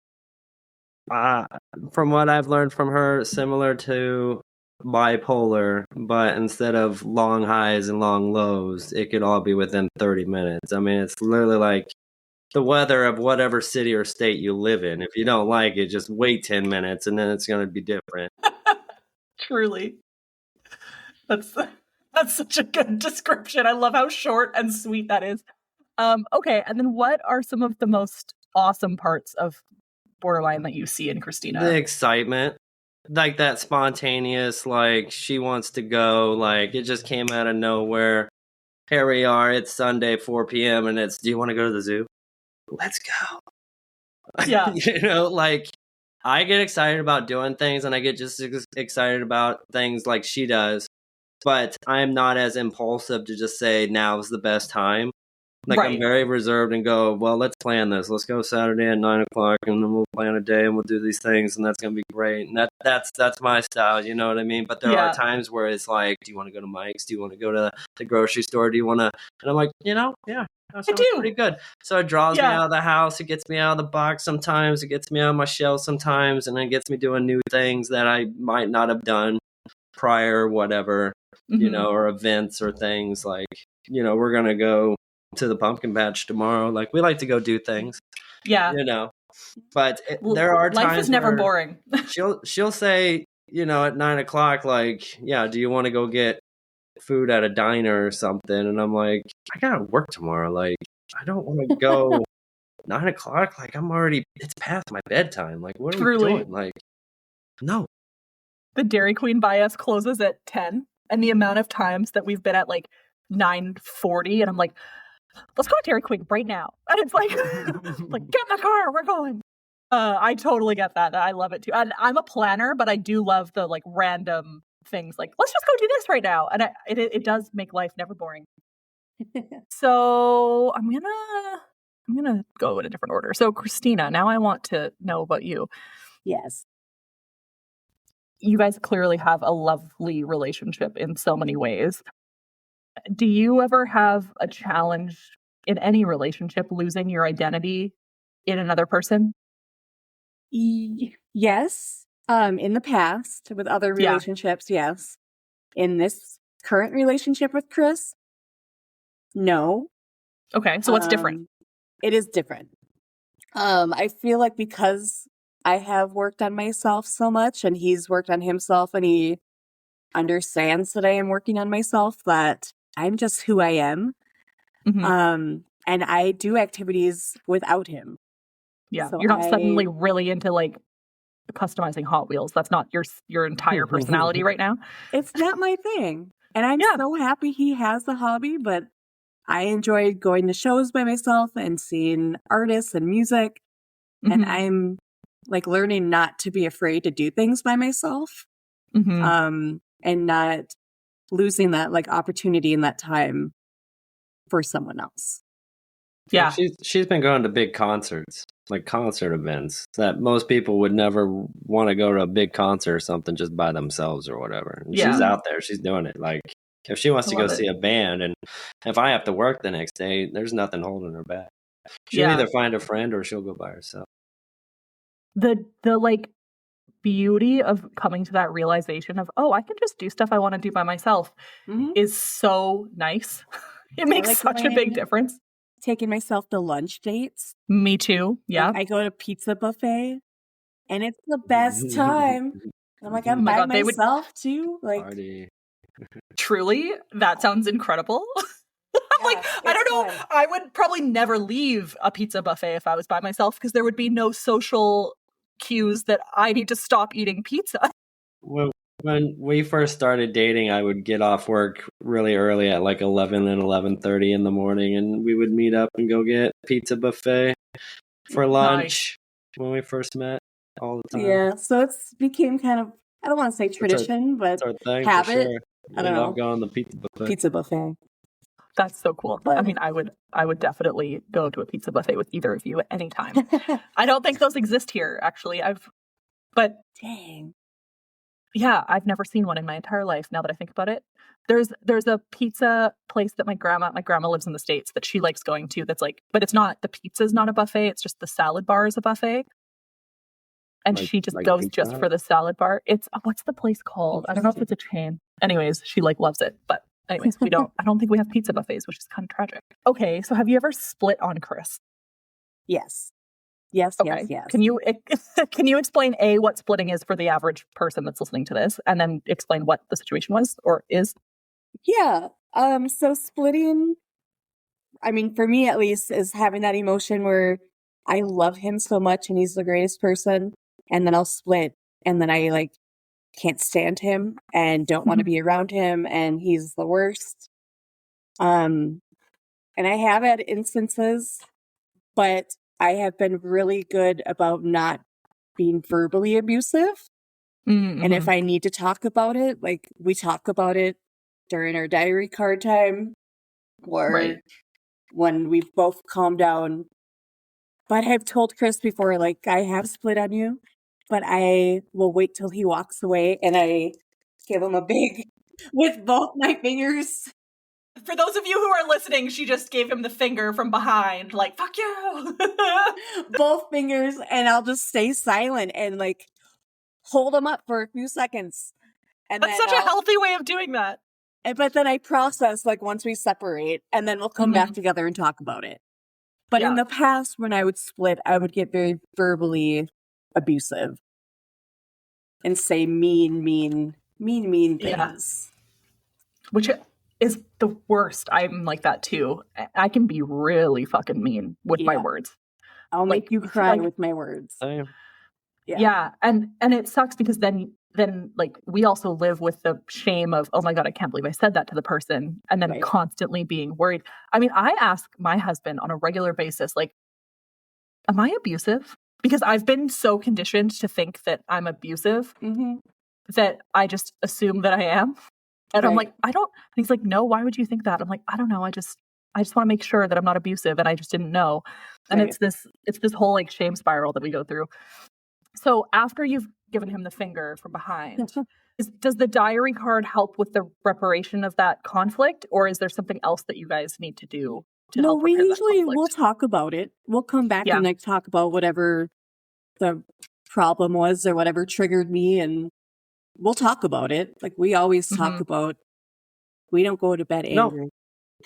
From what I've learned from her, similar to bipolar, but instead of long highs and long lows, it could all be within 30 minutes. I mean, it's literally like the weather of whatever city or state you live in. If you don't like it, just wait 10 minutes and then it's going to be different. Truly. That's such a good description. I love how short and sweet that is. Okay, and then what are some of the most awesome parts of borderline that you see in Christina? The excitement. Like that spontaneous, like she wants to go, like it just came out of nowhere. Here we are, it's Sunday, 4 p.m. and it's, do you want to go to the zoo? Let's go. Yeah. Like I get excited about doing things and I get just excited about things like she does, but I'm not as impulsive to just say now's the best time. Like right. I'm very reserved and go, well, let's plan this. Let's go Saturday at 9:00 and then we'll plan a day and we'll do these things and that's going to be great. And that's my style. You know what I mean? But there are times where it's like, do you want to go to Mike's? Do you want to go to the grocery store? Do you want to? And I'm like, yeah, that sounds pretty good. So it draws me out of the house. It gets me out of the box sometimes. It gets me out of my shell sometimes. And it gets me doing new things that I might not have done prior, whatever, or events or things like, we're going to go to the pumpkin patch tomorrow. Like we like to go do things, but there are times life is never boring. she'll say, at 9:00, like, do you want to go get food at a diner or something, and I'm like, I gotta work tomorrow. Like, I don't want to go 9 o'clock. Like, it's past my bedtime. Like, what are we Truly. doing? Like, no. The Dairy Queen by us closes at 10, and the amount of times that we've been at like 9:40, and I'm like, let's go to Dairy Queen right now. And it's like, like, get in the car, we're going. I totally get that. I love it too. And I'm a planner, but I do love the like random things like, let's just go do this right now. And it does make life never boring. So I'm gonna go in a different order. So Christina, now I want to know about you. Yes. You guys clearly have a lovely relationship in so many ways. Do you ever have a challenge in any relationship losing your identity in another person? Yes. In the past with other relationships, yes. In this current relationship with Chris, no. Okay, so what's different? It is different. I feel like because I have worked on myself so much and he's worked on himself and he understands that I am working on myself, that I'm just who I am. Mm-hmm. And I do activities without him. Yeah, So you're not suddenly really into like customizing Hot Wheels. That's not your entire personality right now. It's not my thing. And I'm so happy he has the hobby, but I enjoy going to shows by myself and seeing artists and music. Mm-hmm. And I'm like learning not to be afraid to do things by myself. Mm-hmm. And not losing that like opportunity in that time for someone else. Yeah. She's been going to big concerts, like concert events that most people would never want to go to a big concert or something just by themselves or whatever. And she's out there, she's doing it. Like if she wants to go see a band and if I have to work the next day, there's nothing holding her back. She'll either find a friend or she'll go by herself. The like beauty of coming to that realization of, oh, I can just do stuff I want to do by myself is so nice. It makes like such a big difference. Taking myself to lunch dates. Me too. Yeah. Like I go to pizza buffet and it's the best time. I'm like, I'm by myself too. Like party. Truly, that sounds incredible. I'm like, I don't know. Fun. I would probably never leave a pizza buffet if I was by myself because there would be no social cues that I need to stop eating pizza. Well, when we first started dating, I would get off work really early at like 11 and 11:30 in the morning, and we would meet up and go get pizza buffet for lunch when we first met all the time. Yeah, so it's became kind of, I don't want to say tradition, but habit. Sure. I don't know. Going to the pizza buffet. That's so cool. But, I mean, I would definitely go to a pizza buffet with either of you at any time. I don't think those exist here, actually. Dang. Yeah, I've never seen one in my entire life. Now that I think about it, there's a pizza place that my grandma lives in the States that she likes going to. That's like, but it's not, the pizza's not a buffet. It's just the salad bar is a buffet. And she just goes just for the salad bar. It's, what's the place called? I don't know if it's a chain. Anyways, she like loves it. But anyways, I don't think we have pizza buffets, which is kind of tragic. Okay, so have you ever split on Chris? Yes. Yes, okay. Yes. Can you explain what splitting is for the average person that's listening to this, and then explain what the situation was or is? Yeah. So splitting, I mean, for me at least, is having that emotion where I love him so much and he's the greatest person, and then I'll split, and then I like can't stand him and don't want to be around him, and he's the worst. And I have had instances, but I have been really good about not being verbally abusive. Mm-hmm. And if I need to talk about it, like we talk about it during our diary card time or when we've both calmed down. But I've told Chris before, like, I have split on you, but I will wait till he walks away and I give him a big with both my fingers. For those of you who are listening, she just gave him the finger from behind, like, fuck you. Both fingers, and I'll just stay silent and, like, hold him up for a few seconds. And that's such a healthy way of doing that. But then I process, like, once we separate, and then we'll come back together and talk about it. But in the past, when I would split, I would get very verbally abusive and say mean things. Which is the worst. I'm like that too. I can be really fucking mean with my words. I'll make you cry with my words. Yeah. And it sucks because then like we also live with the shame of, oh my God, I can't believe I said that to the person. And then constantly being worried. I mean, I ask my husband on a regular basis, like, am I abusive? Because I've been so conditioned to think that I'm abusive that I just assume that I am. And I'm like, I don't, and he's like, no, why would you think that? I'm like, I don't know. I just want to make sure that I'm not abusive. And I just didn't know. And it's this whole like shame spiral that we go through. So after you've given him the finger from behind, does the diary card help with the reparation of that conflict? Or is there something else that you guys need to do? No, we usually will talk about it. We'll come back and like talk about whatever the problem was or whatever triggered me, and we'll talk about it. Like we always talk about. We don't go to bed angry.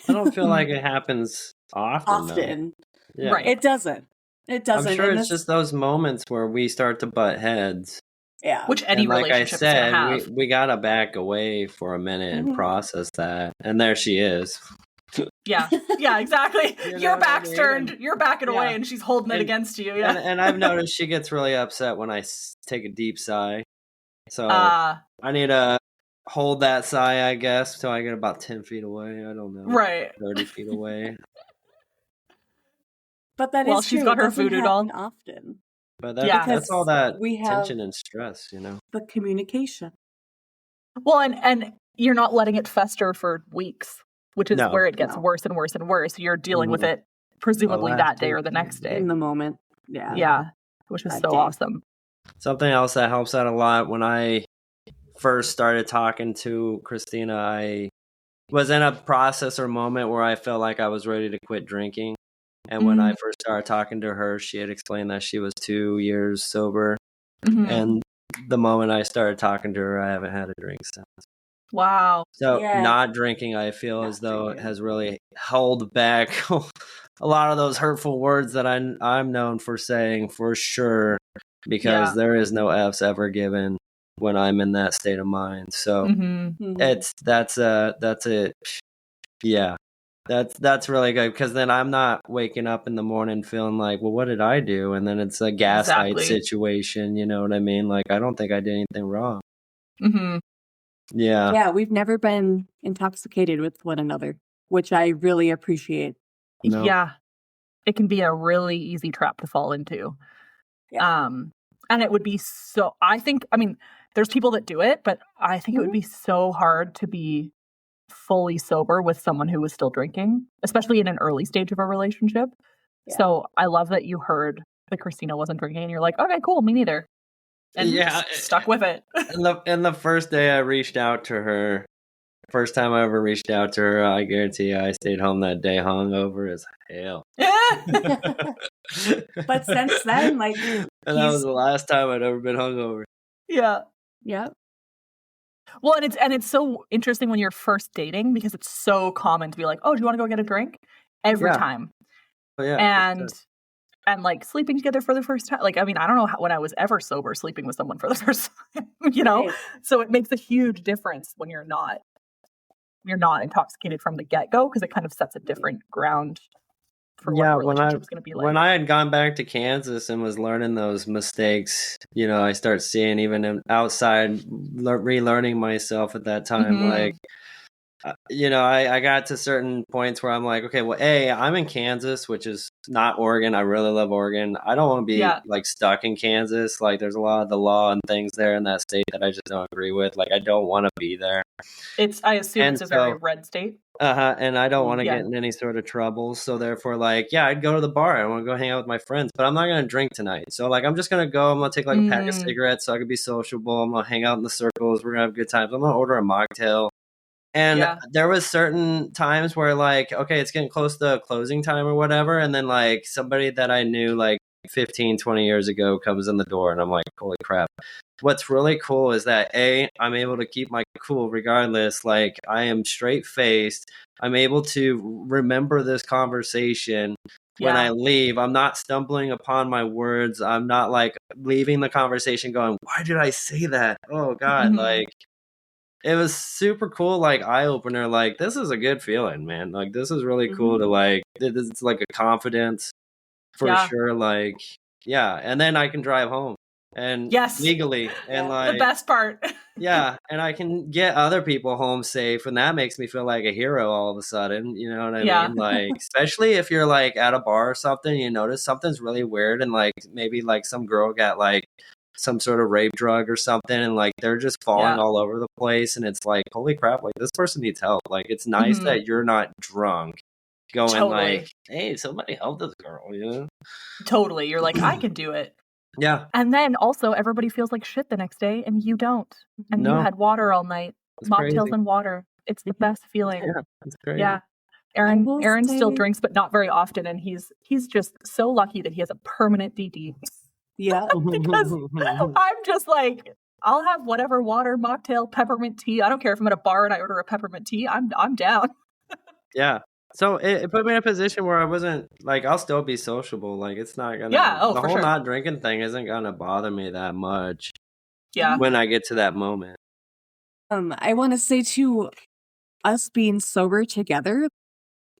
I don't feel like it happens often. Yeah. Right? It doesn't. It doesn't. I'm sure it's just those moments where we start to butt heads. Yeah, which any relationship is gonna have. We gotta back away for a minute and process that. And there she is. Yeah, exactly. Your back's turned. You're backing away, and she's holding it against you. Yeah, and I've noticed she gets really upset when I take a deep sigh. So I need to hold that sigh, I guess, till I get about 10 feet away. I don't know. Right. 30 feet away. But that is she's got her voodoo doll often. But that's all that tension and stress, The communication. Well, and you're not letting it fester for weeks, which is where it gets worse and worse and worse. You're dealing with it presumably that day or the next day. In the moment. Yeah. Yeah. Which is so awesome. Something else that helps out a lot, when I first started talking to Christina, I was in a process or moment where I felt like I was ready to quit drinking. And when I first started talking to her, she had explained that she was 2 years sober. And the moment I started talking to her, I haven't had a drink since. Wow. So not drinking, I feel as though it has really held back a lot of those hurtful words that I'm known for saying, for sure, because there is no F's ever given when I'm in that state of mind. So that's really good, because then I'm not waking up in the morning feeling like, well, what did I do? And then it's a gaslight situation. You know what I mean? Like, I don't think I did anything wrong. Yeah, we've never been intoxicated with one another, which I really appreciate. No. Yeah, it can be a really easy trap to fall into. And it would be so, I mean, there's people that do it, but I think it would be so hard to be fully sober with someone who was still drinking, especially in an early stage of a relationship. So I love that you heard that Christina wasn't drinking and you're like, okay, cool, me neither. And stuck with it. And the first day I reached out to her, first time I ever reached out to her, I guarantee you I stayed home that day hungover as hell. But since then, like, and that was the last time I'd ever been hungover. Yeah. Well, and it's so interesting when you're first dating, because it's so common to be like, oh, do you want to go get a drink? Every time. Oh, yeah. And like sleeping together for the first time. Like, I mean, I don't know when I was ever sober sleeping with someone for the first time, Right. So it makes a huge difference when you're not intoxicated from the get-go, because it kind of sets a different ground for what a relationship's going to be like. When I had gone back to Kansas and was learning those mistakes, I start seeing, even outside, relearning myself at that time, like, I got to certain points where I'm like, okay, well, I'm in Kansas, which is not Oregon. I really love Oregon. I don't want to be like stuck in Kansas. Like, there's a lot of the law and things there in that state that I just don't agree with. Like, I don't want to be there. I assume it's a very red state. And I don't want to get in any sort of trouble. So therefore, like, I'd go to the bar. I want to go hang out with my friends, but I'm not going to drink tonight. So like, I'm just going to go. I'm going to take like a pack of cigarettes so I can be sociable. I'm going to hang out in the circles. We're going to have good times. I'm going to order a mocktail. And there was certain times where like, okay, it's getting close to closing time or whatever. And then like somebody that I knew like 15, 20 years ago comes in the door and I'm like, holy crap. What's really cool is that I'm able to keep my cool regardless. Like, I am straight faced. I'm able to remember this conversation when I leave. I'm not stumbling upon my words. I'm not like leaving the conversation going, why did I say that? Oh God. Like, it was super cool, like eye opener. Like, this is a good feeling, man. Like, this is really cool to like. It's like a confidence for sure. Like, yeah, and then I can drive home and legally and like the best part. yeah, and I can get other people home safe, and that makes me feel like a hero all of a sudden. You know what I mean? Like, especially if you're like at a bar or something, you notice something's really weird, and like maybe like some girl got like some sort of rape drug or something, and like they're just falling all over the place, and it's like, holy crap, like this person needs help. Like, it's nice that you're not drunk going like, hey, somebody help this girl, you know? Totally. You're like, I can do it. Yeah. And then also everybody feels like shit the next day and you don't. And you had water all night. Mocktails and water. It's the best feeling. Yeah, it's great. Yeah. Aaron still drinks, but not very often, and he's just so lucky that he has a permanent DD. Yeah. Because I'm just like, I'll have whatever water, mocktail, peppermint tea. I don't care if I'm at a bar and I order a peppermint tea. I'm down. Yeah. So it put me in a position where I wasn't like, I'll still be sociable. Like, it's not gonna. The whole not drinking thing isn't gonna bother me that much. Yeah. When I get to that moment. I want to say too, us being sober together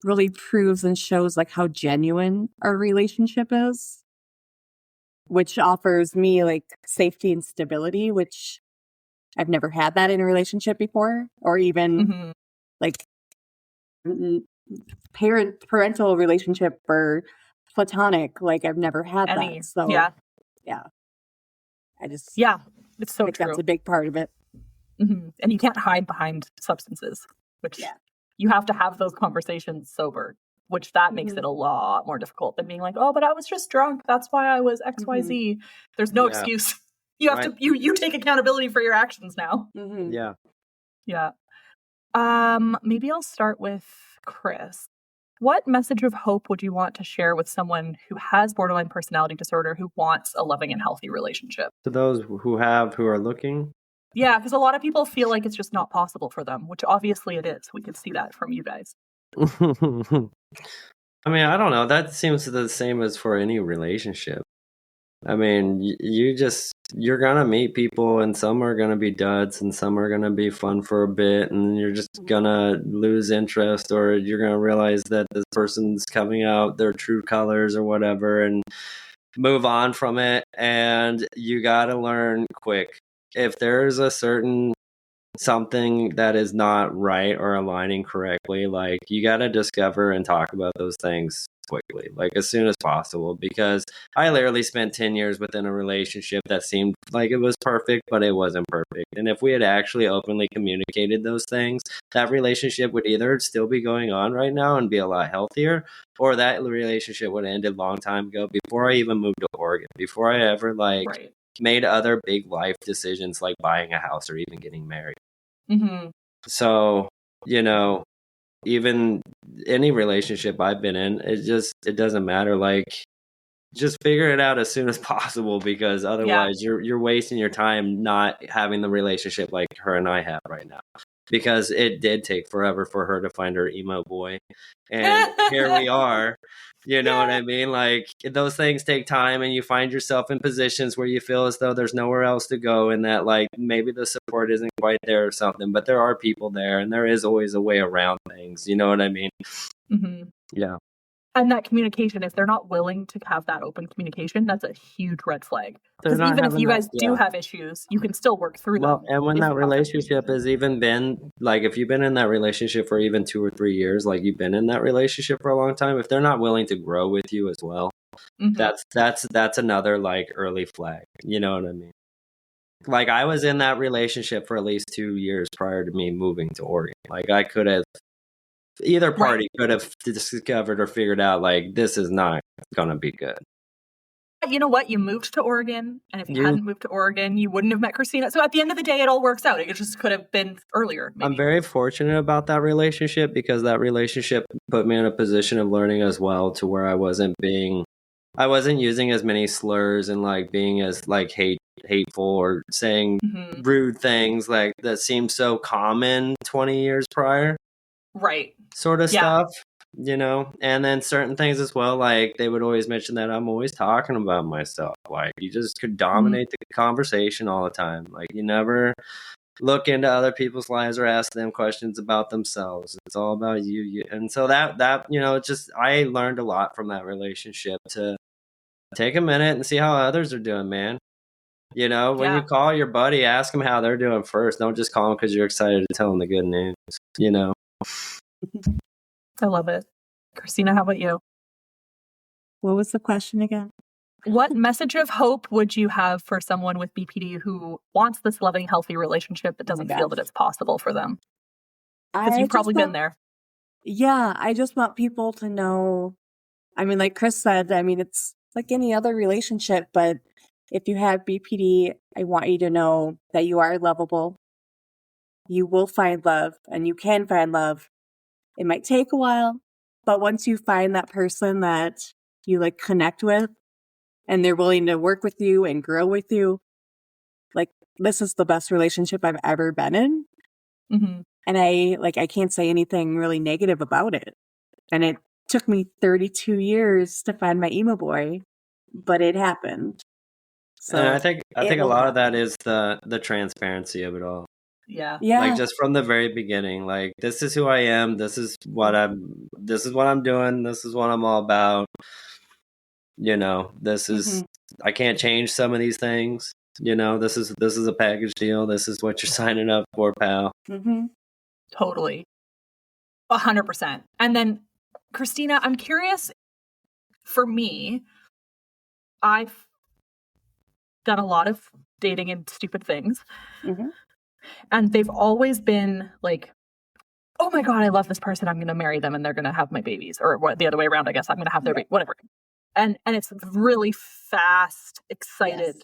really proves and shows like how genuine our relationship is, which offers me like safety and stability, which I've never had that in a relationship before, or even like parental relationship or platonic. Like, I've never had that. So yeah. I just it's so think true. That's a big part of it. And you can't hide behind substances, which you have to have those conversations sober, which that makes it a lot more difficult than being like, oh, but I was just drunk. That's why I was XYZ. There's no excuse. You have to, you take accountability for your actions now. Yeah. Yeah. Maybe I'll start with Chris. What message of hope would you want to share with someone who has borderline personality disorder, who wants a loving and healthy relationship? To those who are looking? Yeah, because a lot of people feel like it's just not possible for them, which obviously it is. We can see that from you guys. I mean, I don't know. That seems the same as for any relationship. I mean, you're gonna meet people, and some are gonna be duds, and some are gonna be fun for a bit, and you're just gonna lose interest, or you're gonna realize that this person's coming out their true colors or whatever, and move on from it. And you gotta learn quick. If there's a certain something that is not right or aligning correctly, like, you got to discover and talk about those things quickly, like as soon as possible, because I literally spent 10 years within a relationship that seemed like it was perfect, but it wasn't perfect. And if we had actually openly communicated those things, that relationship would either still be going on right now and be a lot healthier, or that relationship would have ended a long time ago, before I even moved to Oregon, before I ever made other big life decisions like buying a house or even getting married. So, even any relationship I've been in, it doesn't matter. Like, just figure it out as soon as possible, because otherwise you're wasting your time not having the relationship like her and I have right now. Because it did take forever for her to find her emo boy. And here we are. You know what I mean? Like, those things take time, and you find yourself in positions where you feel as though there's nowhere else to go, and that like maybe the support isn't quite there or something, but there are people there, and there is always a way around things. You know what I mean? Yeah. And that communication, if they're not willing to have that open communication, that's a huge red flag. Because even if you guys do have issues, you can still work through them. And when that relationship has even been, like, if you've been in that relationship for even 2 or 3 years, like, you've been in that relationship for a long time, if they're not willing to grow with you as well, that's another, like, early flag. You know what I mean? Like, I was in that relationship for at least 2 years prior to me moving to Oregon. Like, I could have, either party could have discovered or figured out, like, this is not going to be good. You know what? You moved to Oregon, and if you hadn't moved to Oregon, you wouldn't have met Christina. So at the end of the day, it all works out. It just could have been earlier. Maybe. I'm very fortunate about that relationship, because that relationship put me in a position of learning as well, to where I wasn't using as many slurs and like being as like hateful or saying rude things like that seemed so common 20 years prior. Right. Sort of stuff. And then certain things as well, like they would always mention that I'm always talking about myself. Like, you just could dominate the conversation all the time. Like, you never look into other people's lives or ask them questions about themselves. It's all about you. And so that just I learned a lot from that relationship to take a minute and see how others are doing, man. When you call your buddy, ask them how they're doing first. Don't just call them because you're excited to tell them the good news. I love it. Christina, how about you? What was the question again? What message of hope would you have for someone with BPD who wants this loving, healthy relationship but doesn't feel that it's possible for them? Because you've probably been there. Yeah, I just want people to know. I mean, like Chris said, it's like any other relationship, but if you have BPD, I want you to know that you are lovable. You will find love, and you can find love. It might take a while, but once you find that person that you like connect with and they're willing to work with you and grow with you, like this is the best relationship I've ever been in. Mm-hmm. And I can't say anything really negative about it. And it took me 32 years to find my emo boy, but it happened. So and I think a lot of that is the transparency of it all. Yeah. Like just from the very beginning, like this is who I am, this is what I'm doing, this is what I'm all about. This is I can't change some of these things. This is a package deal. This is what you're signing up for, pal. Mm-hmm. Totally. 100%. And then Christina, I'm curious, for me, I've done a lot of dating and stupid things. Mm-hmm. And they've always been like, oh my God, I love this person. I'm going to marry them and they're going to have my babies. Or what, the other way around, I guess. I'm going to have their baby, whatever. And it's really fast, excited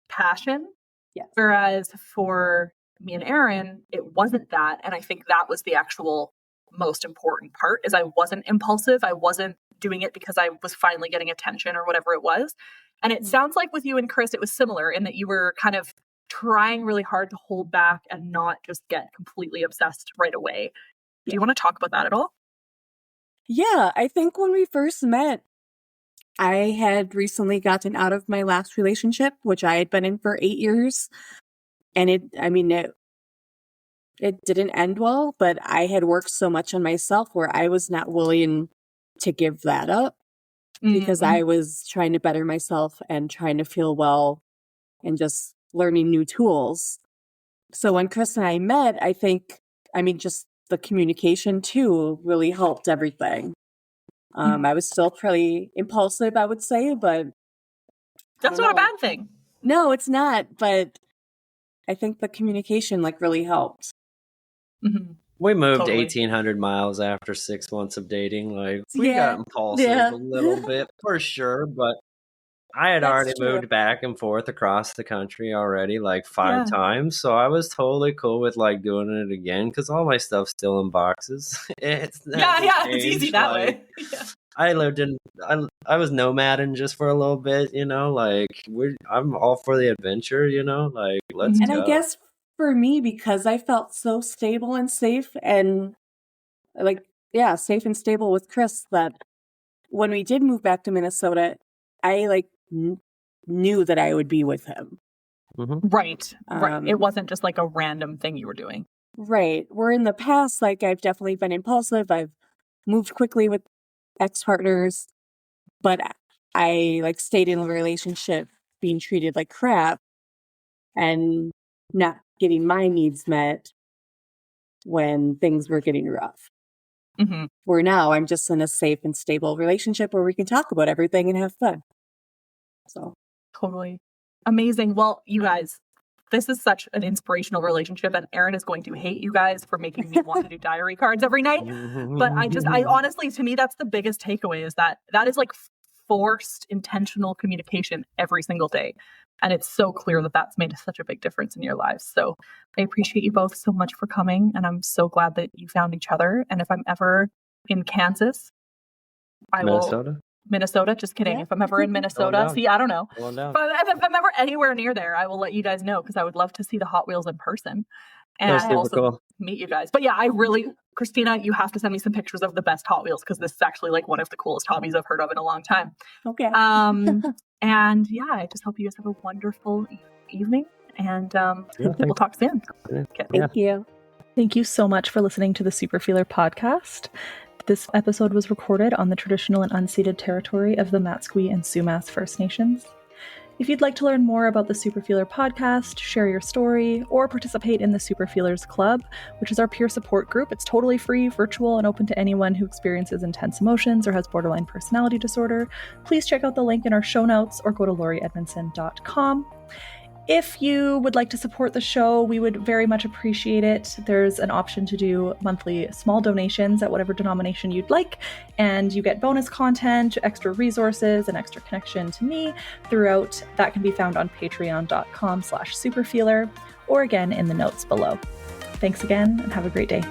passion. Yes. Whereas for me and Aaron, it wasn't that. And I think that was the actual most important part is I wasn't impulsive. I wasn't doing it because I was finally getting attention or whatever it was. And it sounds like with you and Chris, it was similar in that you were kind of trying really hard to hold back and not just get completely obsessed right away. Do you want to talk about that at all? Yeah, I think when we first met, I had recently gotten out of my last relationship, which I had been in for 8 years. And it didn't end well, but I had worked so much on myself where I was not willing to give that up because I was trying to better myself and trying to feel well and just learning new tools. So when Chris and I met, I think, just the communication too really helped everything. I was still pretty impulsive, I would say, but that's not a bad thing. No, it's not. But I think the communication really helped. Mm-hmm. We moved 1,800 miles after 6 months of dating. We got impulsive a little bit for sure, but I had already moved back and forth across the country already 5 times. So I was totally cool with doing it again because all my stuff's still in boxes. It's easy that way. Yeah. I was nomading just for a little bit, I'm all for the adventure, let's go. And I guess for me, because I felt so stable and safe and safe and stable with Chris, that when we did move back to Minnesota, I knew that I would be with him. Mm-hmm. Right. It wasn't just a random thing you were doing. Right. Where in the past, I've definitely been impulsive. I've moved quickly with ex-partners, but I stayed in a relationship being treated like crap and not getting my needs met when things were getting rough. Mm-hmm. Where now I'm just in a safe and stable relationship where we can talk about everything and have fun. So totally amazing. Well, you guys, this is such an inspirational relationship, and Aaron is going to hate you guys for making me want to do diary cards every night. But I honestly, to me, that's the biggest takeaway is that is forced intentional communication every single day. And it's so clear that that's made such a big difference in your lives. So I appreciate you both so much for coming. And I'm so glad that you found each other. And if I'm ever in Kansas, Minnesota, just kidding. Yeah. If I'm ever in Minnesota, I don't know. But if I'm ever anywhere near there, I will let you guys know because I would love to see the Hot Wheels in person. And also meet you guys. But yeah, Christina, you have to send me some pictures of the best Hot Wheels because this is actually one of the coolest hobbies I've heard of in a long time. Okay. And yeah, I just hope you guys have a wonderful evening And Yeah, we'll talk soon. Okay. Thank you. Thank you so much for listening to the Superfeeler podcast. This episode was recorded on the traditional and unceded territory of the Matsqui and Sumas First Nations. If you'd like to learn more about the Superfeeler podcast, share your story, or participate in the Superfeelers Club, which is our peer support group, it's totally free, virtual, and open to anyone who experiences intense emotions or has borderline personality disorder, please check out the link in our show notes or go to laurieedmondson.com. If you would like to support the show, we would very much appreciate it. There's an option to do monthly small donations at whatever denomination you'd like, and you get bonus content, extra resources, and extra connection to me throughout. That can be found on patreon.com/superfeeler or again in the notes below. Thanks again and have a great day.